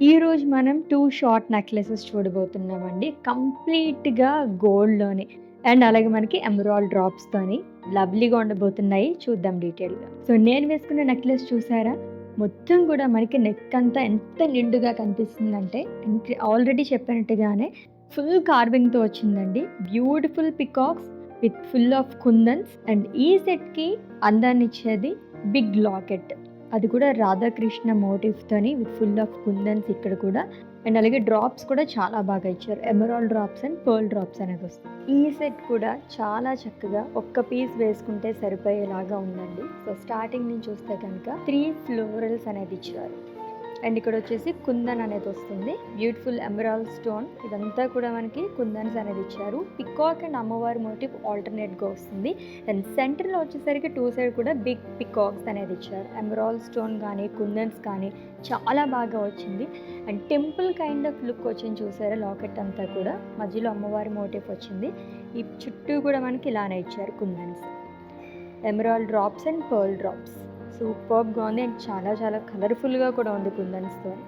ఈరోజు మనం 2 short necklaces చూడబోతున్నామండి. కంప్లీట్‌గా గోల్డ్‌లోనే అండ్ అలాగే మనకి ఎమరాల్డ్ డ్రాప్స్‌తోని లవ్లీగా ఉండబోతున్నాయి. చూద్దాం డీటెయిల్‌గా. సో, నేను వేసుకున్న నెక్లెస్ చూసారా? మొత్తం కూడా మనకి నెక్ అంతా ఎంత నిండుగా కనిపిస్తుందంటే ఆల్రెడీ చెప్పినట్టుగానే ఫుల్ కార్వింగ్‌తో వచ్చిందండి. Beautiful peacocks with full of kundans and ఈ సెట్‌కి అందాన్నిచ్చేది బిగ్ లాకెట్. అది కూడా రాధాకృష్ణ మోటివ్‌తోని విత్ ఫుల్ ఆఫ్ కుందన్స్ ఇక్కడ కూడా అండ్ అలాగే డ్రాప్స్ కూడా చాలా బాగా ఇచ్చారు. Emerald drops and pearl drops అనేది వస్తుంది. ఈ సెట్ కూడా చాలా చక్కగా ఒక్క పీస్ వేసుకుంటే సరిపోయేలాగా ఉందండి. సో, స్టార్టింగ్ నుంచి చూస్తే కనుక 3 ఫ్లోరల్స్ అనేది ఇచ్చారు. అండ్ ఇక్కడ వచ్చేసి కుందన్ అనేది వస్తుంది. బ్యూటిఫుల్ ఎమరాల్డ్ స్టోన్ ఇదంతా కూడా మనకి కుందన్స్ అనేది ఇచ్చారు. పికాక్ అండ్ అమ్మవారి మోటివ్ ఆల్టర్నేట్గా వస్తుంది. అండ్ సెంటర్లో వచ్చేసరికి 2 సైడ్ కూడా బిగ్ పికాక్స్ అనేది ఇచ్చారు. ఎమరాల్డ్ స్టోన్ కానీ కుందన్స్ కానీ చాలా బాగా వచ్చింది. And temple kind of look వచ్చింది చూసారా, లాకెట్ అంతా కూడా మధ్యలో అమ్మవారి మోటివ్ వచ్చింది. ఈ చుట్టూ కూడా మనకి ఇలానే ఇచ్చారు kundans. Emerald drops and pearl drops సూపర్బ్‌గా ఉంది అండ్ చాలా చాలా కలర్‌ఫుల్‌గా కూడా ఉంది కుందన్స్‌తోని.